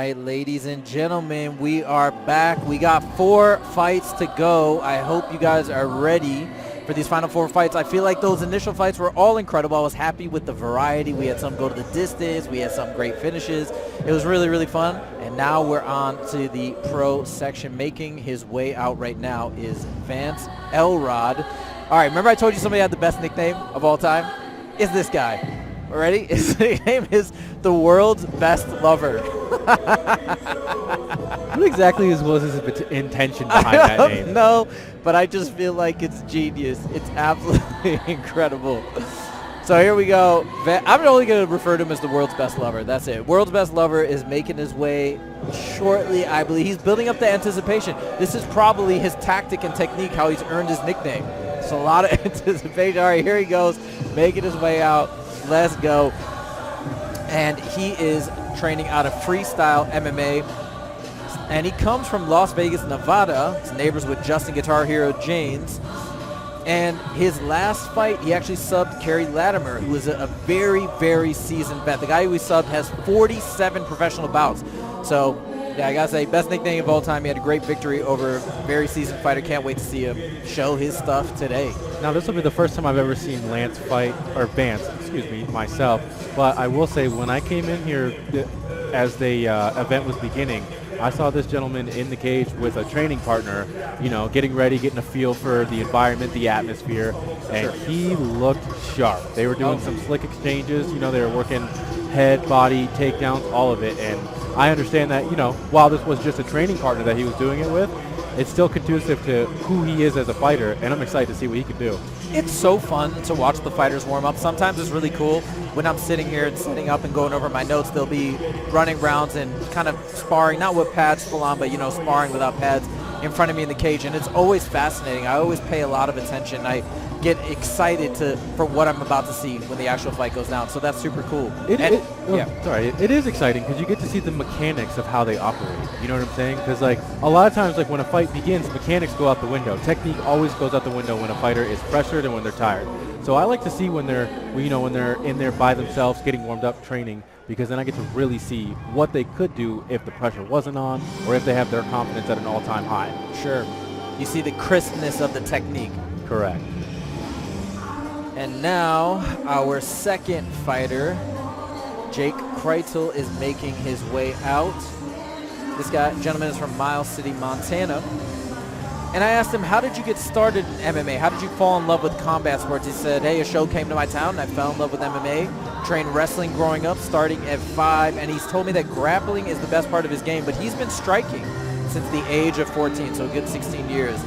right, ladies and gentlemen, we are back. We got 4 fights to go. I hope you guys are ready for these final 4 fights. I feel like those initial fights were all incredible. I was happy with the variety. We had some go to the distance. We had some great finishes. It was really, really fun. And now we're on to the pro section. Making his way out right now is Vance Elrod. All right, remember I told you somebody had the best nickname of all time? It's this guy. Ready? His name is the world's best lover. What exactly was his intention behind that name? No, but I just feel like it's genius. It's absolutely incredible. So here we go. I'm only going to refer to him as the world's best lover. That's it. World's best lover is making his way shortly, I believe. He's building up the anticipation. This is probably his tactic and technique, how he's earned his nickname. So a lot of anticipation. All right, here he goes, making his way out. Let's go. And he is training out of freestyle MMA. And he comes from Las Vegas, Nevada. He's neighbors with Justin Guitar Hero James. And his last fight, he actually subbed Kerry Latimer, who is a very, very seasoned vet. The guy who he subbed has 47 professional bouts. So, yeah, I gotta say, best nickname of all time. He had a great victory over a very seasoned fighter. Can't wait to see him show his stuff today. Now, this will be the first time I've ever seen Lance fight, or Vance, excuse me, myself. But I will say, when I came in here as the event was beginning, I saw this gentleman in the cage with a training partner, you know, getting ready, getting a feel for the environment, the atmosphere, and he looked sharp. They were doing some slick exchanges. You know, they were working head, body, takedowns, all of it. And I understand that, you know, while this was just a training partner that he was doing it with, it's still conducive to who he is as a fighter, and I'm excited to see what he can do. It's so fun to watch the fighters warm up. Sometimes it's really cool when I'm sitting here and setting up and going over my notes. They'll be running rounds and kind of sparring, not with pads full on, but, you know, sparring without pads in front of me in the cage. And it's always fascinating. I always pay a lot of attention. I get excited for what I'm about to see when the actual fight goes down. So that's super cool. It is exciting because you get to see the mechanics of how they operate. You know what I'm saying? Because, like, a lot of times, like, when a fight begins, mechanics go out the window. Technique always goes out the window when a fighter is pressured and when they're tired. So I like to see when they're in there by themselves getting warmed up training, because then I get to really see what they could do if the pressure wasn't on or if they have their confidence at an all-time high. Sure. You see the crispness of the technique. Correct. And now our second fighter, Jake Kreitel, is making his way out. This gentleman is from Miles City, Montana. And I asked him, how did you get started in MMA? How did you fall in love with combat sports? He said, hey, a show came to my town and I fell in love with MMA. Trained wrestling growing up, starting at 5. And he's told me that grappling is the best part of his game, but he's been striking since the age of 14, so a good 16 years.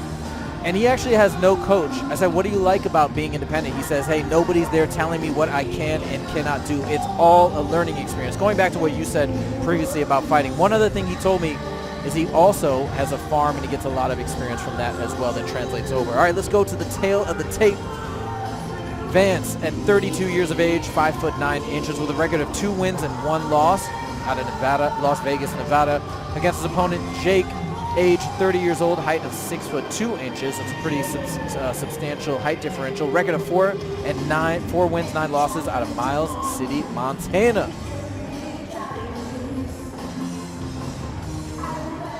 And he actually has no coach. I said, what do you like about being independent? He says, hey, nobody's there telling me what I can and cannot do. It's all a learning experience. Going back to what you said previously about fighting, one other thing he told me is he also has a farm and he gets a lot of experience from that as well that translates over. All right, let's go to the tail of the tape. Vance, at 32 years of age, 5'9" with a record of 2 wins and 1 loss out of Nevada, Las Vegas, Nevada, against his opponent, Jake, age 30 years old, height of 6'2". That's a pretty substantial height differential. Record of 4 wins, 9 losses out of Miles City, Montana.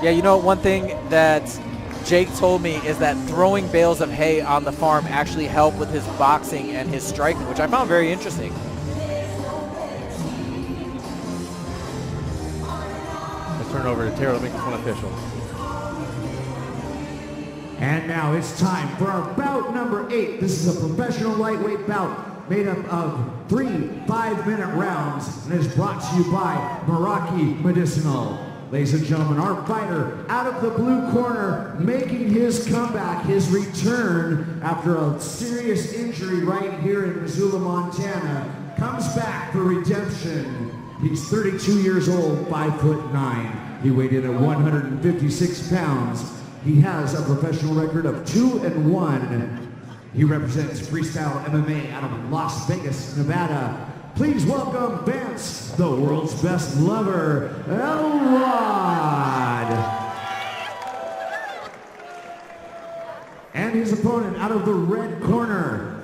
Yeah, you know, one thing that Jake told me is that throwing bales of hay on the farm actually helped with his boxing and his striking, which I found very interesting. Let's turn it over to Tara to make this one official. And now it's time for our bout number 8. This is a professional lightweight bout made up of 3 5-minute rounds and is brought to you by Meraki Medicinal. Ladies and gentlemen, our fighter out of the blue corner, making his comeback, his return after a serious injury right here in Missoula, Montana, comes back for redemption. He's 32 years old, 5'9". He weighed in at 156 pounds. He has a professional record of 2-1. He represents freestyle MMA out of Las Vegas, Nevada. Please welcome Vance, the world's best lover, Elrod. And his opponent out of the red corner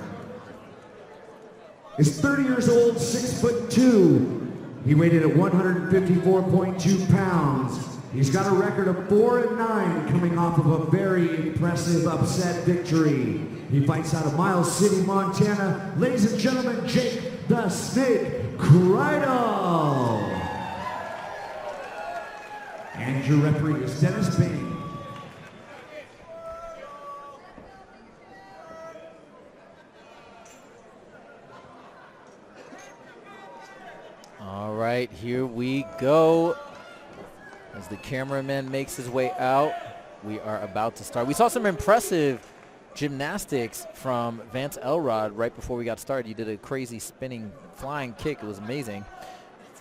is 30 years old, 6'2", He weighed in at 154.2 pounds. He's got a record of 4-9 coming off of a very impressive upset victory. He fights out of Miles City, Montana. Ladies and gentlemen, Jake the Snake Kreitel. And your referee is Dennis Bain. All right, here we go. As the cameraman makes his way out, we are about to start. We saw some impressive gymnastics from Vance Elrod right before we got started. He did a crazy spinning flying kick. It was amazing.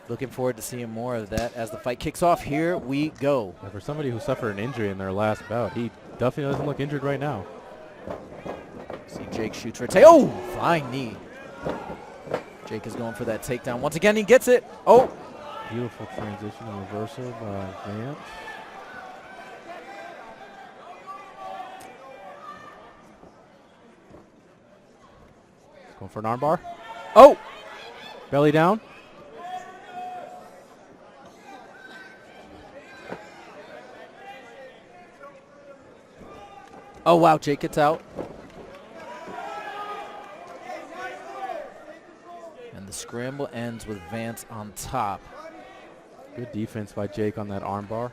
Looking forward to seeing more of that as the fight kicks off. Here we go. Yeah, for somebody who suffered an injury in their last bout, he definitely doesn't look injured right now. See Jake shoots for a oh, flying knee. Jake is going for that takedown. Once again, he gets it. Oh. Beautiful transition and reversal by Vance. Going for an armbar. Oh. Belly down. Oh, wow. Jake gets out. And the scramble ends with Vance on top. Good defense by Jake on that armbar.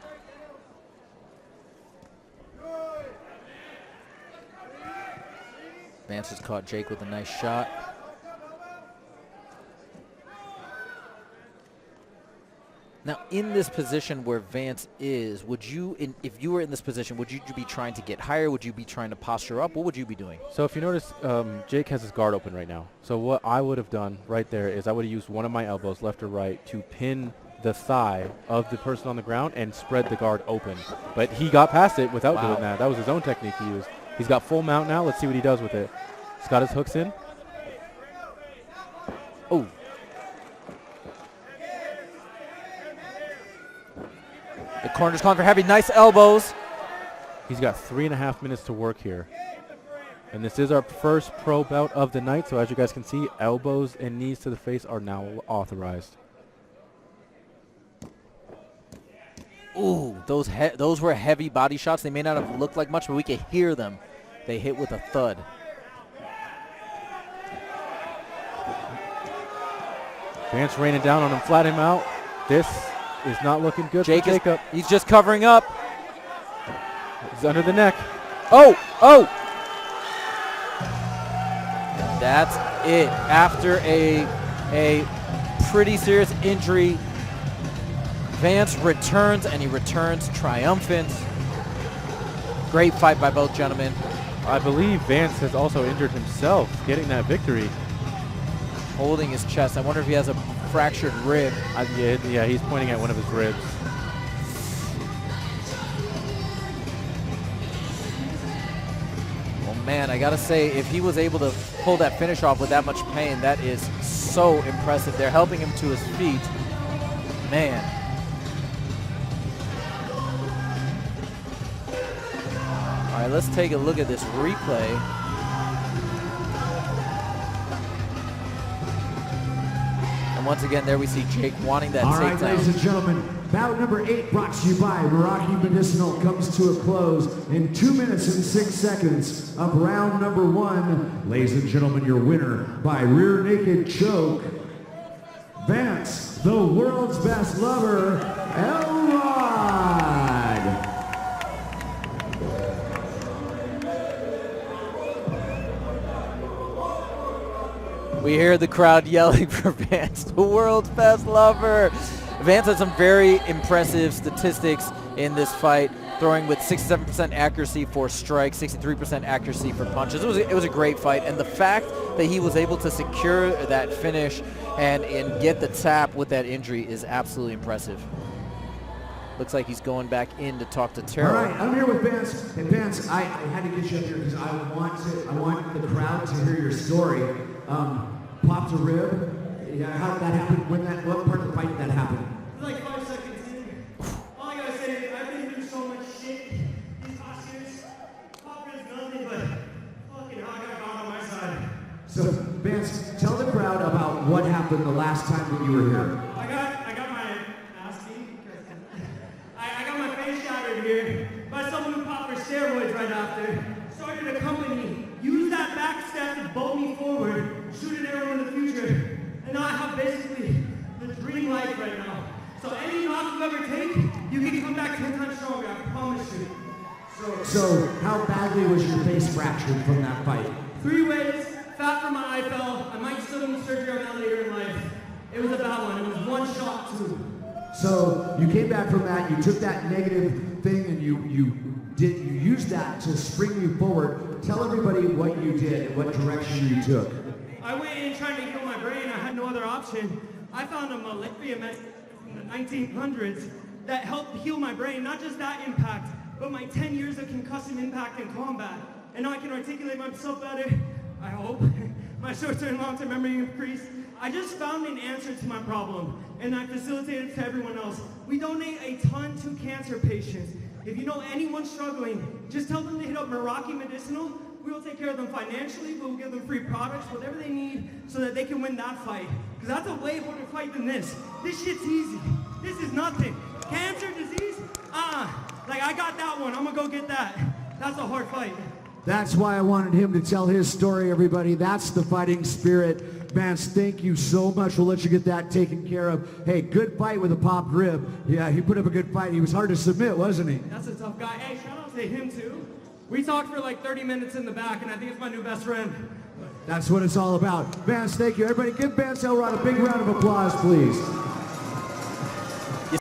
Vance has caught Jake with a nice shot. Now, in this position where Vance is, would you, if you were in this position, would you be trying to get higher? Would you be trying to posture up? What would you be doing? So if you notice, Jake has his guard open right now. So what I would have done right there is I would have used one of my elbows, left or right, to pin the thigh of the person on the ground and spread the guard open. But he got past it without doing that. That was his own technique he used. He's got full mount now. Let's see what he does with it. He's got his hooks in. Oh. The corner's calling for heavy. Nice elbows. He's got 3.5 minutes to work here. And this is our first pro bout of the night. So as you guys can see, elbows and knees to the face are now authorized. Ooh, those were heavy body shots. They may not have looked like much, but we could hear them. They hit with a thud. Vance raining down on him, flat him out. This is not looking good for Jacob. He's just covering up. He's under the neck. Oh, oh. That's it. After a pretty serious injury, Vance returns, and he returns triumphant. Great fight by both gentlemen. I believe Vance has also injured himself getting that victory. Holding his chest. I wonder if he has a fractured rib. Yeah, he's pointing at one of his ribs. Well, man, I got to say, if he was able to pull that finish off with that much pain, that is so impressive. They're helping him to his feet. Man. All right, let's take a look at this replay. And once again, there we see Jake wanting that takedown. All right, ladies and gentlemen, bout number 8 brought to you by Meraki Medicinal comes to a close in 2 minutes and 6 seconds of round number 1. Ladies and gentlemen, your winner by rear naked choke, Vance, the world's best lover, Elrod. We hear the crowd yelling for Vance, the world's best lover. Vance had some very impressive statistics in this fight, throwing with 67% accuracy for strikes, 63% accuracy for punches. It was a great fight, and the fact that he was able to secure that finish and get the tap with that injury is absolutely impressive. Looks like he's going back in to talk to Terrell. All right, I'm here with Vance, and Vance, I had to get you up here because I want the crowd to hear your story. Popped a rib. Yeah, how did that happen? What part of the fight did that happen? Like 5 seconds in. All I gotta say is I've been through so much shit these past years. Pop ribs nothing, but fucking hell, I got God on my side. So, Vance, tell the crowd about what happened the last time that you were here. I got exactly was your face fractured from that fight? 3 ways, fat from my eye fell. I might still need surgery on that later in life. It was a bad one. It was one shot too. So you came back from that, you took that negative thing and you used that to spring you forward. Tell everybody what you did and what direction you took. I went in trying to heal my brain. I had no other option. I found a malaria in the 1900s that helped heal my brain. Not just that impact, but my 10 years of concussion impact in combat. And now I can articulate myself better, I hope. My short-term and long-term memory increased. I just found an answer to my problem, and I facilitated it to everyone else. We donate a ton to cancer patients. If you know anyone struggling, just tell them to hit up Meraki Medicinal. We will take care of them financially, but we'll give them free products, whatever they need, so that they can win that fight. Because that's a way harder fight than this. This shit's easy. This is nothing. Cancer, disease, like I got that one, I'm gonna go get that. That's a hard fight. That's why I wanted him to tell his story, everybody. That's the fighting spirit. Vance, thank you so much. We'll let you get that taken care of. Hey, good fight with a popped rib. Yeah, he put up a good fight. He was hard to submit, wasn't he? That's a tough guy. Hey, shout out to him too. We talked for like 30 minutes in the back, and I think it's my new best friend. That's what it's all about. Vance, thank you. Everybody give Vance Elrod a big round of applause, please.